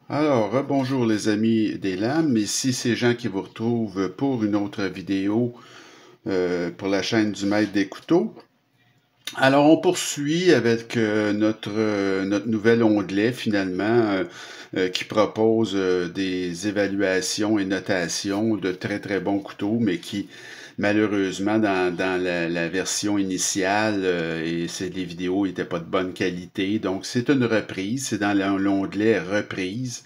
Alors, bonjour les amis des lames, ici c'est Jean qui vous retrouve pour une autre vidéo pour la chaîne du Maître des couteaux. Alors, on poursuit avec notre nouvel onglet finalement qui propose des évaluations et notations de très très bons couteaux, mais qui malheureusement dans la version initiale les vidéos n'étaient pas de bonne qualité. Donc c'est une reprise, c'est dans l'onglet reprise.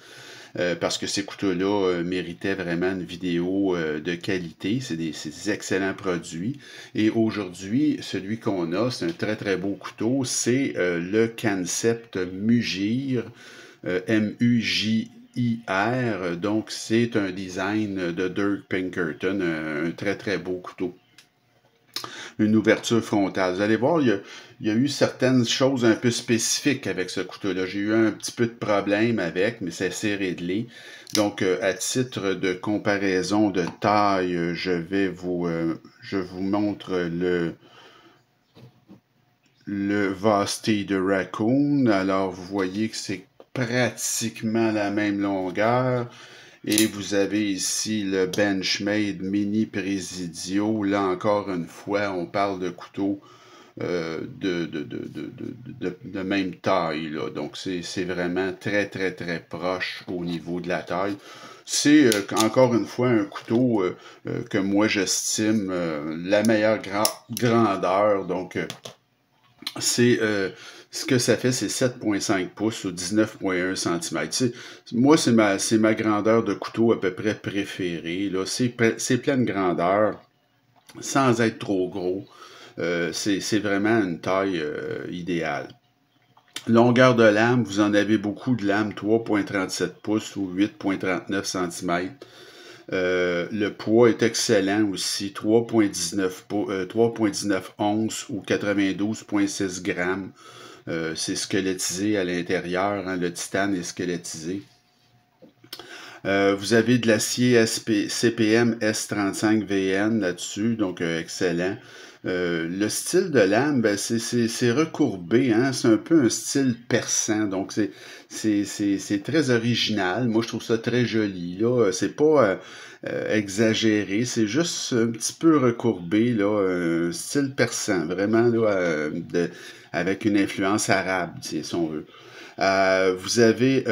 Parce que ces couteaux-là méritaient vraiment une vidéo de qualité. C'est des excellents produits. Et aujourd'hui, celui qu'on a, c'est un très très beau couteau. C'est le Kansept Mugir, M-U-J-I-R. Donc, c'est un design de Dirk Pinkerton, un très très beau couteau. Une ouverture frontale. Vous allez voir, il y a eu certaines choses un peu spécifiques avec ce couteau-là. J'ai eu un petit peu de problème avec, mais c'est assez réglé. Donc, à titre de comparaison de taille, je vous montre le Vasti de Raccoon. Alors, vous voyez que c'est pratiquement la même longueur. Et vous avez ici le Benchmade Mini Presidio. Là, encore une fois, on parle de couteaux de même taille. Là. Donc, c'est vraiment très, très, très proche au niveau de la taille. C'est encore une fois un couteau que moi j'estime la meilleure grandeur. Donc, c'est ce que ça fait, c'est 7,5 pouces ou 19,1 cm. Moi, c'est ma grandeur de couteau à peu près préférée. C'est pleine grandeur, sans être trop gros. C'est vraiment une taille idéale. Longueur de lame, vous en avez beaucoup de lames, 3,37 pouces ou 8,39 cm. Le poids est excellent aussi, 3,19 onces ou 92,6 grammes. C'est squelettisé à l'intérieur, hein, le titane est squelettisé. Vous avez de l'acier CPM S35VN là-dessus, donc excellent. Le style de lame, ben, c'est recourbé, hein? C'est un peu un style perçant, donc c'est très original. Moi, je trouve ça très joli. Là, c'est pas exagéré, c'est juste un petit peu recourbé, là, un style perçant, vraiment là, avec une influence arabe, si on veut. Vous avez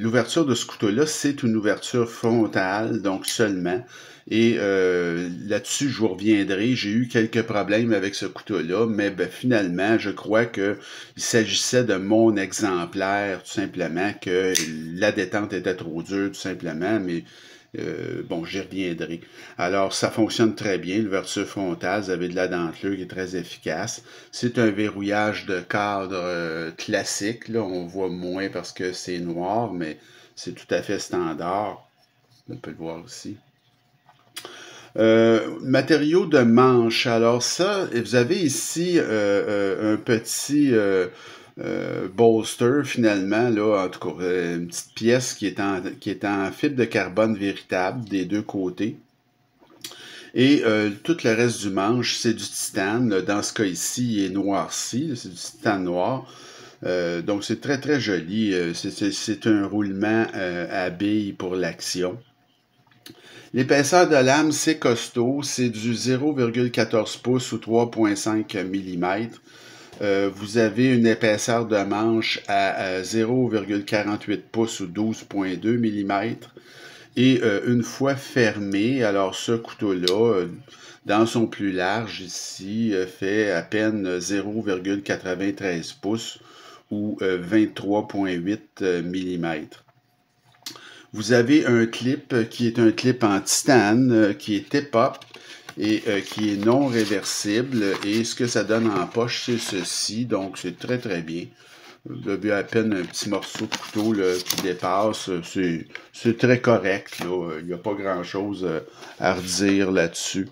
l'ouverture de ce couteau-là, c'est une ouverture frontale, donc seulement. Et là-dessus, je vous reviendrai. J'ai eu quelques problèmes avec ce couteau-là, mais ben, finalement, je crois qu'il s'agissait de mon exemplaire, tout simplement, que la détente était trop dure, tout simplement, mais bon, j'y reviendrai. Alors, ça fonctionne très bien, l'ouverture frontale, vous avez de la dentelure qui est très efficace. C'est un verrouillage de cadre classique, là, on voit moins parce que c'est noir, mais c'est tout à fait standard. On peut le voir ici. Matériaux de manche. Alors ça, vous avez ici un petit bolster finalement, là, en tout cas, une petite pièce qui est en fibre de carbone véritable des deux côtés. Et tout le reste du manche, c'est du titane. Dans ce cas ici, il est noirci, c'est du titane noir. Donc c'est très très joli. C'est un roulement à billes pour l'action. L'épaisseur de lame, c'est costaud, c'est du 0,14 pouces ou 3,5 mm. Vous avez une épaisseur de manche à 0,48 pouces ou 12,2 mm. Et une fois fermé, alors ce couteau-là, dans son plus large ici, fait à peine 0,93 pouces ou 23,8 mm. Vous avez un clip qui est un clip en titane, qui est tip-up et qui est non réversible. Et ce que ça donne en poche, c'est ceci. Donc, c'est très, très bien. Vous avez à peine un petit morceau de couteau là, qui dépasse. C'est très correct. Là. Il n'y a pas grand-chose à redire là-dessus.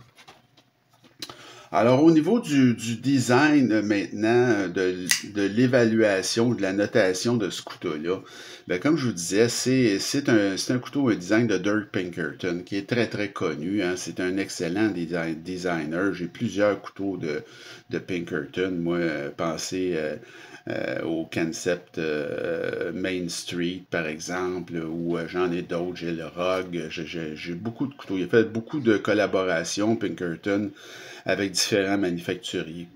Alors, au niveau du design maintenant, de l'évaluation, de la notation de ce couteau-là, ben, comme je vous disais, c'est un couteau, un design de Dirk Pinkerton, qui est très, très connu, hein. C'est un excellent designer. J'ai plusieurs couteaux de Pinkerton. Moi, pensez au concept Main Street, par exemple, ou j'en ai d'autres. J'ai le Rogue. J'ai beaucoup de couteaux. Il a fait beaucoup de collaborations, Pinkerton, avec différents manufacturiers.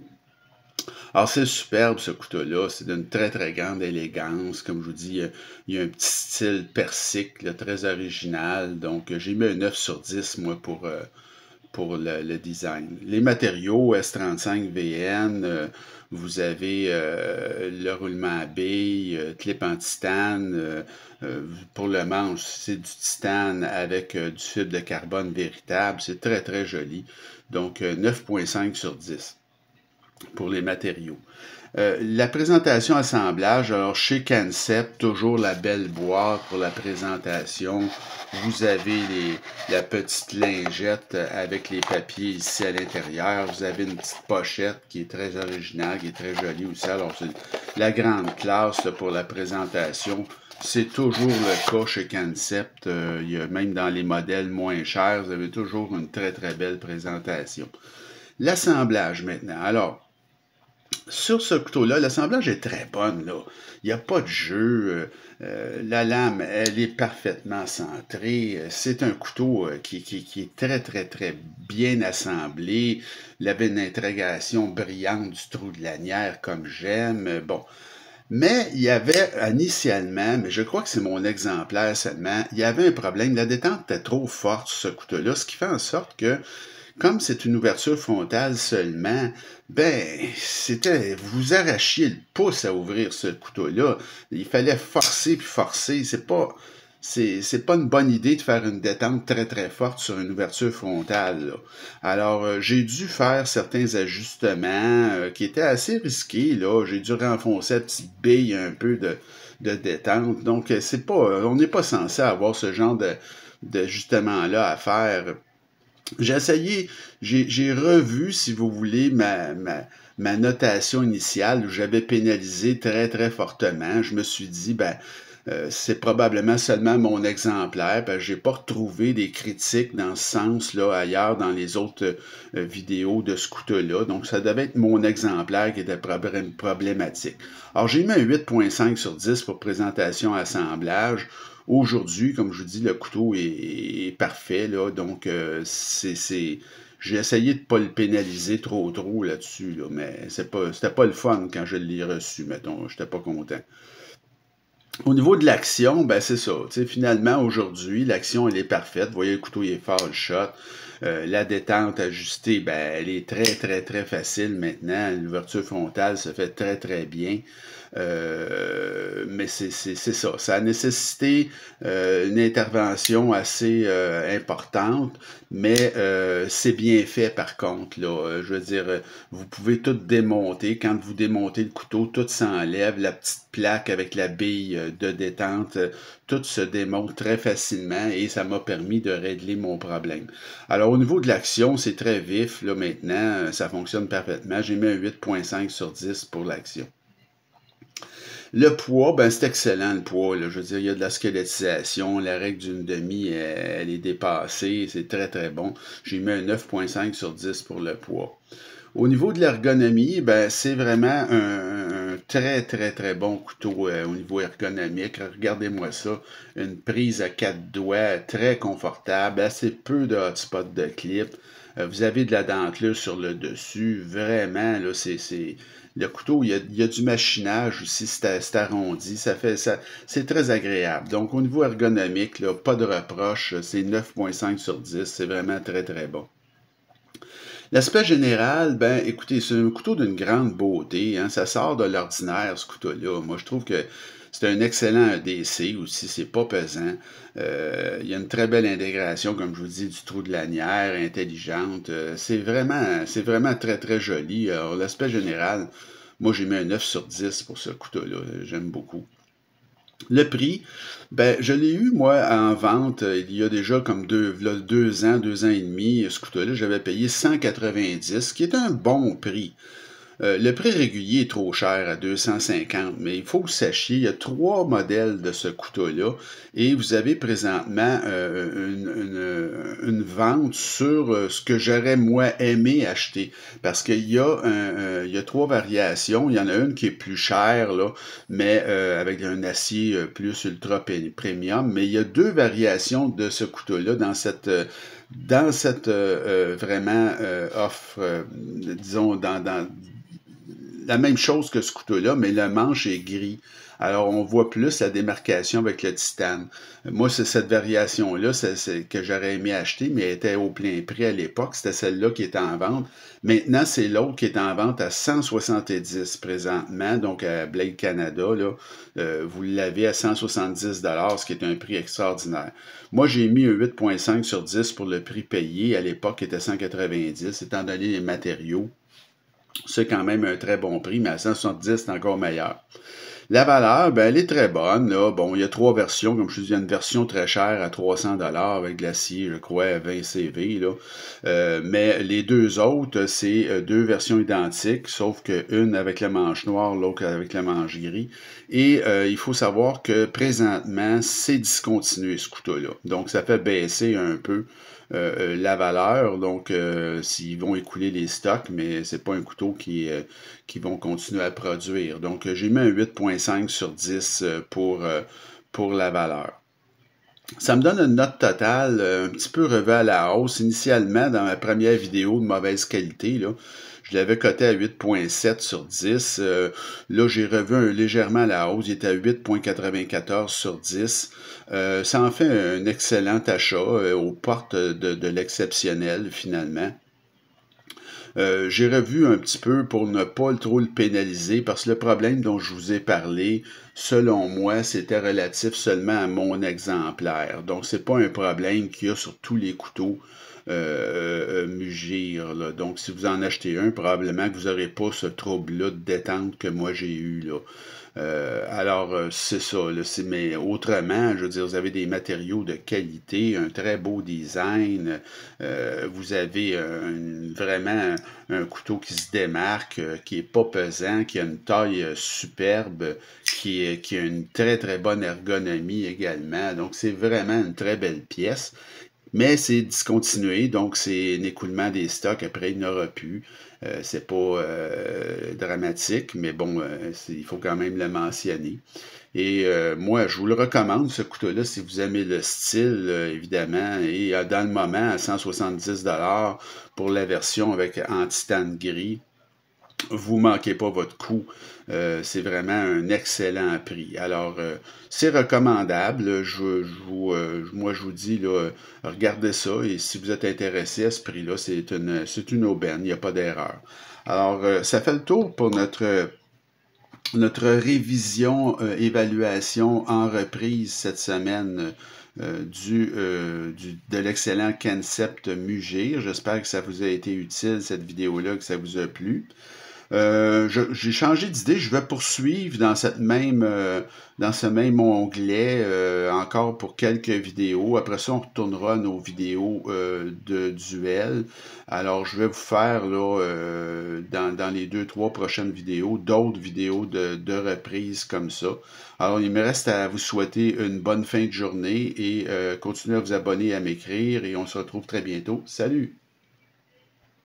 Alors, c'est superbe ce couteau-là, c'est d'une très très grande élégance. Comme je vous dis, il y a un petit style persique, là, très original. Donc, j'ai mis un 9 sur 10, moi, pour le design. Les matériaux S35VN, vous avez le roulement à billes, clip en titane. Pour le manche, c'est du titane avec du fibre de carbone véritable. C'est très très joli. Donc 9,5 sur 10 pour les matériaux. La présentation assemblage, alors chez Concept, toujours la belle boîte pour la présentation. Vous avez la petite lingette avec les papiers ici à l'intérieur. Vous avez une petite pochette qui est très originale, qui est très jolie aussi. Alors, c'est la grande classe là, pour la présentation. C'est toujours le cas chez Concept. Il y a, même dans les modèles moins chers, vous avez toujours une très très belle présentation. L'assemblage maintenant. Alors, sur ce couteau-là, l'assemblage est très bonne, là. Il n'y a pas de jeu. La lame, elle est parfaitement centrée. C'est un couteau qui est très, très, très bien assemblé. Il avait une intégration brillante du trou de lanière, comme j'aime. Bon. Mais il y avait initialement, mais je crois que c'est mon exemplaire seulement, il y avait un problème. La détente était trop forte sur ce couteau-là, ce qui fait en sorte que comme c'est une ouverture frontale seulement, ben, vous arrachiez le pouce à ouvrir ce couteau-là. Il fallait forcer puis forcer. C'est pas une bonne idée de faire une détente très très forte sur une ouverture frontale, là. Alors, j'ai dû faire certains ajustements qui étaient assez risqués, là. J'ai dû renfoncer la petite bille un peu de détente. Donc, on n'est pas censé avoir ce genre d'ajustement-là à faire. J'ai essayé, j'ai revu, si vous voulez, ma notation initiale où j'avais pénalisé très, très fortement. Je me suis dit, ben, c'est probablement seulement mon exemplaire, parce que j'ai pas retrouvé des critiques dans ce sens-là ailleurs dans les autres vidéos de ce couteau-là. Donc, ça devait être mon exemplaire qui était problématique. Alors, j'ai mis un 8,5 sur 10 pour présentation assemblage. Aujourd'hui, comme je vous dis, le couteau est parfait, là, donc j'ai essayé de ne pas le pénaliser trop là-dessus, là, mais c'était pas le fun quand je l'ai reçu, mettons, j'étais pas content. Au niveau de l'action, ben c'est ça. Tu sais, finalement, aujourd'hui, l'action, elle est parfaite. Vous voyez, le couteau, il est fort, le shot. La détente ajustée, ben, elle est très, très, très facile maintenant. L'ouverture frontale se fait très, très bien. Mais c'est ça. Ça a nécessité une intervention assez importante, mais c'est bien fait par contre, là. Je veux dire, vous pouvez tout démonter. Quand vous démontez le couteau, tout s'enlève. La petite plaque avec la bille de détente, tout se démonte très facilement et ça m'a permis de régler mon problème. Alors, au niveau de l'action, c'est très vif, là, maintenant. Ça fonctionne parfaitement. J'ai mis un 8,5 sur 10 pour l'action. Le poids, ben c'est excellent le poids, là. Je veux dire, il y a de la squelettisation, la règle d'une demi, elle est dépassée, c'est très très bon. J'ai mis un 9,5 sur 10 pour le poids. Au niveau de l'ergonomie, ben c'est vraiment un très très très bon couteau au niveau ergonomique. Regardez-moi ça, une prise à 4 doigts, très confortable, assez peu de hotspot de clip. Vous avez de la dentelure sur le dessus, vraiment, là, le couteau, il y a du machinage aussi, c'est arrondi, c'est très agréable. Donc, au niveau ergonomique, là, pas de reproche, c'est 9,5 sur 10, c'est vraiment très, très bon. L'aspect général, ben, écoutez, c'est un couteau d'une grande beauté, hein, ça sort de l'ordinaire, ce couteau-là. Moi, je trouve que c'est un excellent ADC aussi, c'est pas pesant. Il y a une très belle intégration, comme je vous dis, du trou de lanière, intelligente. C'est vraiment très, très joli. Alors, l'aspect général, moi, j'ai mis un 9 sur 10 pour ce couteau-là. J'aime beaucoup. Le prix, ben, je l'ai eu, moi, en vente il y a déjà comme là, 2 ans et demi. Ce couteau-là, j'avais payé 190, ce qui est un bon prix. Le prix régulier est trop cher à 250, mais il faut que vous sachiez, il y a 3 modèles de ce couteau-là et vous avez présentement une vente sur ce que j'aurais moi aimé acheter. Parce qu'il y a il y a 3 variations. Il y en a une qui est plus chère, là, mais avec un acier plus ultra premium. Mais il y a 2 variations de ce couteau-là dans cette vraiment offre, disons, dans la même chose que ce couteau-là, mais le manche est gris. Alors, on voit plus la démarcation avec le titane. Moi, c'est cette variation-là que j'aurais aimé acheter, mais elle était au plein prix à l'époque. C'était celle-là qui était en vente. Maintenant, c'est l'autre qui est en vente à 170 présentement, donc à Blade Canada. Là, vous l'avez à 170 ce qui est un prix extraordinaire. Moi, j'ai mis un 8,5 sur 10 pour le prix payé. À l'époque, il était 190, étant donné les matériaux. C'est quand même un très bon prix, mais à 170, c'est encore meilleur. La valeur, ben, elle est très bonne. Là. Bon, il y a 3 versions. Comme je te dis, il y a une version très chère à 300 avec de l'acier, je crois, à 20 CV. Là. Mais les 2 autres, c'est 2 versions identiques, sauf qu'une avec le manche noir, l'autre avec le manche gris. Et il faut savoir que présentement, c'est discontinué ce couteau-là. Donc, ça fait baisser un peu la valeur. Donc, s'ils vont écouler les stocks, mais c'est pas un couteau qui vont continuer à produire. Donc, j'ai mis un 8,5 sur 10 pour la valeur. Ça me donne une note totale un petit peu revue à la hausse. Initialement, dans ma première vidéo de mauvaise qualité, là, je l'avais coté à 8,7 sur 10. Là, j'ai revu légèrement à la hausse. Il était à 8,94 sur 10. Ça en fait un excellent achat aux portes de l'exceptionnel, finalement. J'ai revu un petit peu pour ne pas trop le pénaliser parce que le problème dont je vous ai parlé, selon moi, c'était relatif seulement à mon exemplaire. Donc, c'est pas un problème qu'il y a sur tous les couteaux Mugir. Là. Donc, si vous en achetez un, probablement que vous n'aurez pas ce trouble-là de détente que moi j'ai eu. Là. C'est ça. Là, mais autrement, je veux dire, vous avez des matériaux de qualité, un très beau design. Vous avez vraiment un couteau qui se démarque, qui est pas pesant, qui a une taille superbe, qui a une très très bonne ergonomie également. Donc, c'est vraiment une très belle pièce. Mais c'est discontinué, donc c'est un écoulement des stocks. Après, il n'y en aura plus. C'est pas dramatique, mais bon, il faut quand même le mentionner. Et moi, je vous le recommande, ce couteau-là, si vous aimez le style, évidemment. Et dans le moment, à 170 pour la version en titane gris. Vous manquez pas votre coup. C'est vraiment un excellent prix. Alors, c'est recommandable. Moi, je vous dis, là, regardez ça. Et si vous êtes intéressé à ce prix-là, c'est une aubaine. Il n'y a pas d'erreur. Alors, ça fait le tour pour notre révision, évaluation en reprise cette semaine de l'excellent concept Mugir. J'espère que ça vous a été utile, cette vidéo-là, que ça vous a plu. J'ai changé d'idée, je vais poursuivre dans ce même onglet encore pour quelques vidéos. Après ça, on retournera à nos vidéos de duel. Alors, je vais vous faire là, dans les 2-3 prochaines vidéos, d'autres vidéos de reprise comme ça. Alors, il me reste à vous souhaiter une bonne fin de journée et continuez à vous abonner, à m'écrire et on se retrouve très bientôt. Salut!